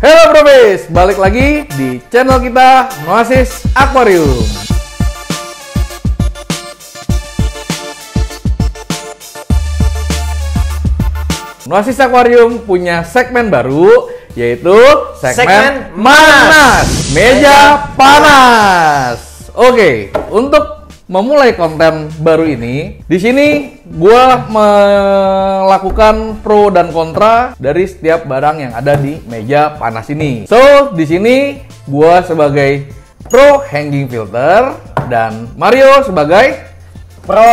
Halo Brobis, balik lagi di channel kita Noasis Aquarium. Noasis Aquarium punya segmen baru, yaitu segmen Panas, Meja Panas. Oke, untuk memulai konten baru ini, di sini gua melakukan pro dan kontra dari setiap barang yang ada di meja panas ini. So, di sini gua sebagai pro hanging filter dan Mario sebagai pro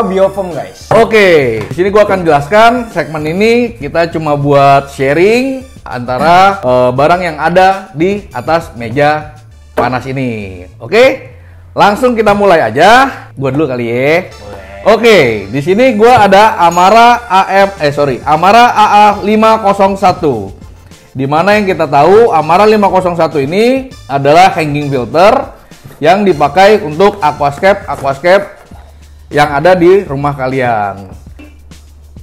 biofoam, guys. Oke, di sini gua akan jelaskan segmen ini kita cuma buat sharing antara barang yang ada di atas meja panas ini. Oke? Langsung kita mulai aja. Gua dulu kali ya. Oke, di sini gua ada Amara AA501. Dimana yang kita tahu Amara 501 ini adalah hanging filter yang dipakai untuk aquascape yang ada di rumah kalian.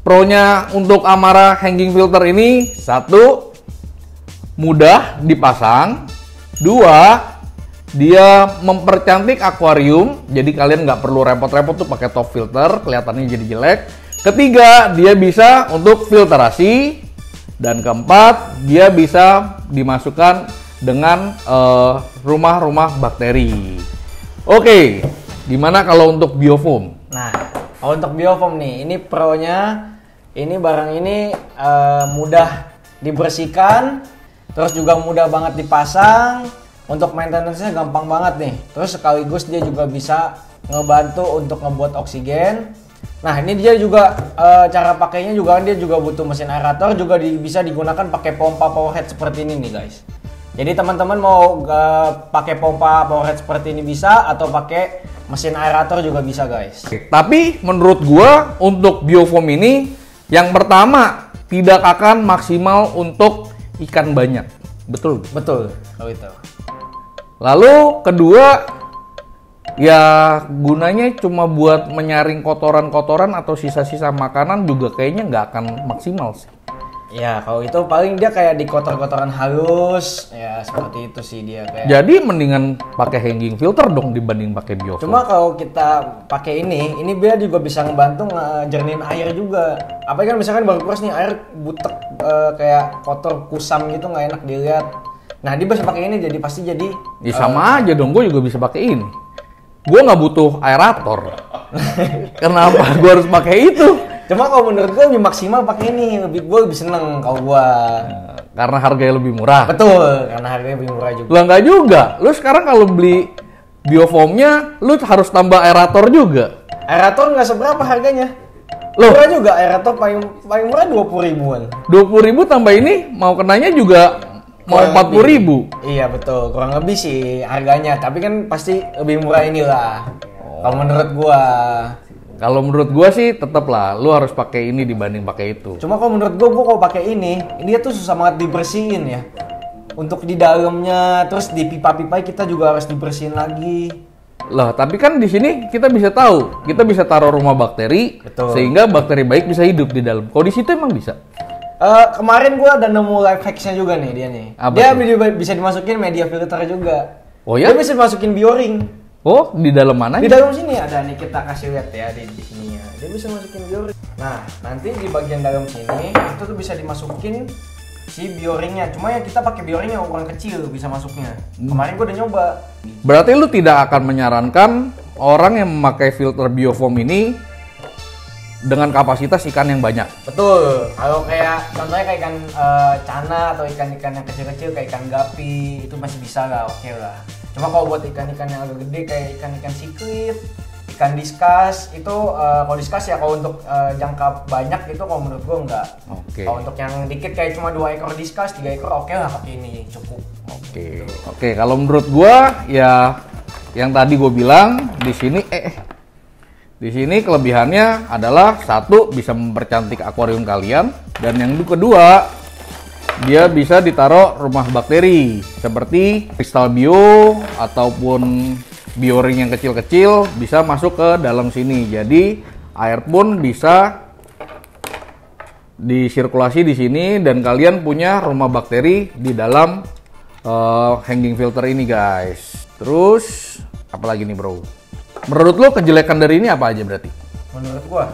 Pro-nya untuk Amara hanging filter ini, satu, mudah dipasang. Dua, dia mempercantik akuarium, jadi kalian nggak perlu repot-repot tuh pakai top filter, kelihatannya jadi jelek. Ketiga, dia bisa untuk filtrasi. Dan keempat, dia bisa dimasukkan dengan rumah-rumah bakteri. Oke, gimana kalau untuk biofoam? Nah, kalau untuk biofoam nih, ini pro-nya, ini barang ini mudah dibersihkan, terus juga mudah banget dipasang. Untuk maintenance-nya gampang banget nih. Terus sekaligus dia juga bisa ngebantu untuk ngebuat oksigen. Nah, ini dia juga cara pakainya juga dia juga butuh mesin aerator, juga bisa digunakan pakai pompa powerhead seperti ini nih, guys. Jadi teman-teman mau pakai pompa powerhead seperti ini bisa, atau pakai mesin aerator juga bisa, guys. Tapi menurut gua untuk biofoam ini yang pertama tidak akan maksimal untuk ikan banyak. Betul? Betul, kalau itu. Lalu kedua, ya gunanya cuma buat menyaring kotoran-kotoran atau sisa-sisa makanan juga kayaknya nggak akan maksimal sih. Ya, kalau itu paling dia kayak di kotor-kotoran halus, ya seperti itu sih dia kayak. Jadi mendingan pakai hanging filter dong dibanding pakai biofoam. Cuma kalau kita pakai ini dia juga bisa ngebantu ngejernin air juga. Apa kan misalkan baru keras nih air butek kayak kotor kusam gitu, nggak enak dilihat. Nah, dia bisa pakai ini, jadi pasti jadi. Ya sama aja dong, gue juga bisa pakai ini. Gue nggak butuh aerator. Kenapa gue harus pakai itu? Cuma kalau menurut gue lebih maksimal pakai ini, gue lebih seneng kalau gue. Karena harganya lebih murah. Betul, karena harganya lebih murah juga. Lah nggak juga. Lu sekarang kalau beli biofoamnya, lu harus tambah aerator juga. Aerator nggak seberapa harganya. Loh, murah juga, aerator paling murah 20 ribuan. 20 ribu tambah ini, mau kenanya juga mau 40 ribu. Iya betul, kurang lebih sih harganya. Tapi kan pasti lebih murah inilah. Kalau menurut gua. Kalau menurut gua sih tetep lah, lu harus pakai ini dibanding pakai itu. Cuma kalau menurut gua kalau pakai ini dia tuh susah banget dibersihin ya. Untuk di dalamnya, terus di pipa-pipa kita juga harus dibersihin lagi. Lah, tapi kan di sini kita bisa tahu, kita bisa taruh rumah bakteri, betul, sehingga bakteri baik bisa hidup di dalam. Kalau di situ emang bisa. Kemarin gua ada nemu life hacksnya juga nih dia nih. Dia bisa dimasukin media filter juga. Oh ya? Dia bisa dimasukin bioring. Oh, di dalam mana? Di dalam sini ada nih, kita kasih lihat ya di sini ya. Dia bisa masukin bioring. Nah, nanti di bagian dalam sini itu tuh bisa dimasukin si bioringnya. Cuma ya kita pakai bioring yang ukuran kecil bisa masuknya. Kemarin gua udah nyoba. Berarti lu tidak akan menyarankan orang yang memakai filter biofoam ini dengan kapasitas ikan yang banyak. Betul. Kalau kayak contohnya kayak ikan cana atau ikan-ikan yang kecil-kecil kayak ikan gapi itu masih bisa lah, oke lah. Cuma kalau buat ikan-ikan yang agak gede kayak ikan-ikan siklit, ikan diskus itu kalau diskus ya kalau untuk jangka banyak itu kalau menurut gua enggak. Oke. Kalau untuk yang dikit kayak cuma 2 ekor diskus, 3 ekor oke lah pakai ini cukup. Oke. Oke, kalau menurut gua ya yang tadi gua bilang di sini di sini kelebihannya adalah satu, bisa mempercantik akuarium kalian, dan yang kedua dia bisa ditaruh rumah bakteri seperti kristal bio ataupun bioring yang kecil-kecil bisa masuk ke dalam sini. Jadi air pun bisa disirkulasi di sini dan kalian punya rumah bakteri di dalam hanging filter ini guys. Terus apalagi nih bro? Menurut lo kejelekan dari ini apa aja berarti? Menurut gua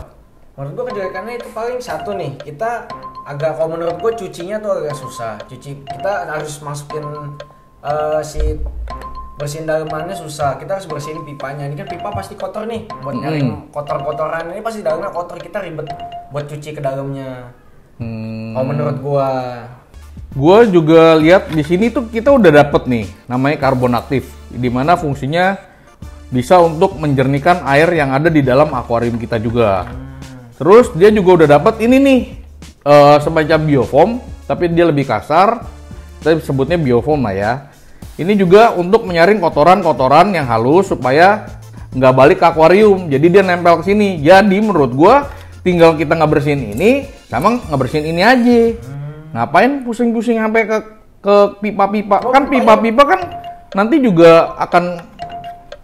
kejelekannya itu paling satu nih, kita agak, kalau menurut gua cucinya tuh agak susah. Kita harus masukin si bersihin dalemannya susah. Kita harus bersihin pipanya. Ini kan pipa pasti kotor nih, buat nyaring kotor-kotoran. Ini pasti dalamnya kotor, kita ribet buat cuci ke dalamnya. Kalau menurut gua juga lihat di sini tuh kita udah dapet nih namanya karbon aktif, di mana fungsinya bisa untuk menjernihkan air yang ada di dalam akuarium kita juga. Terus dia juga udah dapat ini nih semacam biofoam, tapi dia lebih kasar. Kita sebutnya biofoam lah ya. Ini juga untuk menyaring kotoran-kotoran yang halus supaya nggak balik ke akuarium. Jadi dia nempel ke sini. Jadi menurut gua tinggal kita ngebersihin ini sama ngebersihin ini aja. Ngapain pusing-pusing sampai ke pipa-pipa? Kan pipa-pipa kan nanti juga akan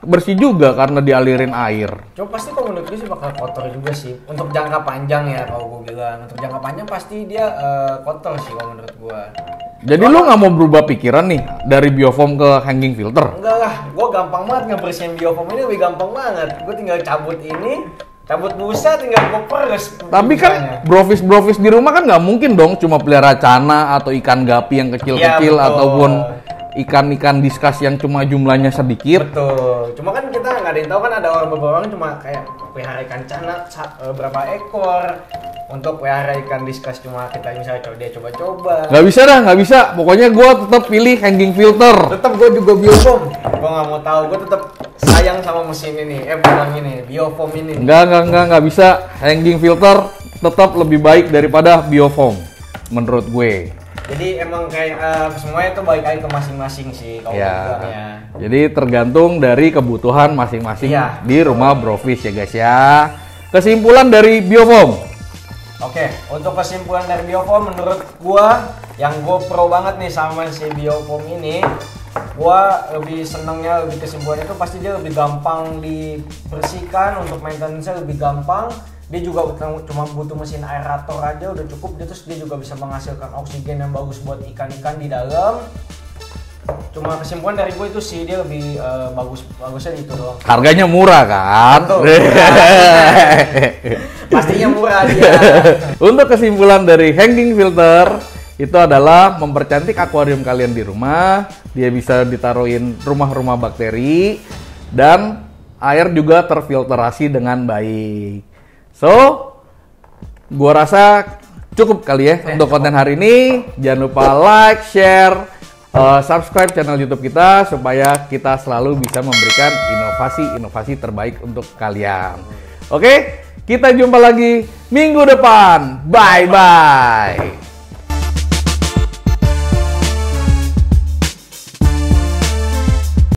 bersih juga karena dialirin air. Coba pasti kalau menurut gue sih bakal kotor juga sih. Untuk jangka panjang ya kalau gue bilang. Untuk jangka panjang pasti dia kotor sih kalau menurut gue. Jadi lu nggak mau berubah pikiran nih dari biofoam ke hanging filter? Enggak lah, gue gampang banget ngebersihin biofoam ini, lebih gampang banget. Gue tinggal cabut ini, cabut busa, tinggal gue peres. Tapi kan brofis di rumah kan nggak mungkin dong cuma pelihara cana atau ikan gapi yang kecil-kecil ataupun ikan-ikan diskus yang cuma jumlahnya sedikit. Betul. Cuma kan kita nggak ada yang tahu, kan ada beberapa orang cuma kayak pelihara ikan cana berapa ekor. Untuk pelihara ikan diskus cuma kita misalnya dia coba-coba. Nggak bisa. Pokoknya gue tetap pilih hanging filter. Tetap gue juga biofoam. Gue nggak mau tahu. Gue tetap sayang sama mesin ini. Bukan ini, biofoam ini. Nggak bisa. Hanging filter tetap lebih baik daripada biofoam menurut gue. Jadi emang kayak semuanya itu balik lagi ke masing-masing sih kalau ya. Jadi tergantung dari kebutuhan masing-masing di rumah brofis ya guys ya. Kesimpulan dari biofoam. Oke, untuk kesimpulan dari biofoam menurut gua yang gua pro banget nih sama si biofoam ini, gua lebih senengnya, lebih kesimpulannya itu pasti dia lebih gampang dibersihkan, untuk maintenance-nya lebih gampang. Dia juga cuma butuh mesin aerator aja udah cukup. Terus dia juga bisa menghasilkan oksigen yang bagus buat ikan-ikan di dalam. Cuma kesimpulan dari gue itu sih dia lebih bagusnya gitu doang. Harganya murah kan? Pastinya murah dia. Untuk kesimpulan dari hanging filter itu adalah mempercantik akuarium kalian di rumah. Dia bisa ditaruhin rumah-rumah bakteri dan air juga terfilterasi dengan baik. So, gua rasa cukup kali ya untuk konten hari ini. Jangan lupa like, share, subscribe channel YouTube kita supaya kita selalu bisa memberikan inovasi-inovasi terbaik untuk kalian. Oke, kita jumpa lagi minggu depan. Bye-bye.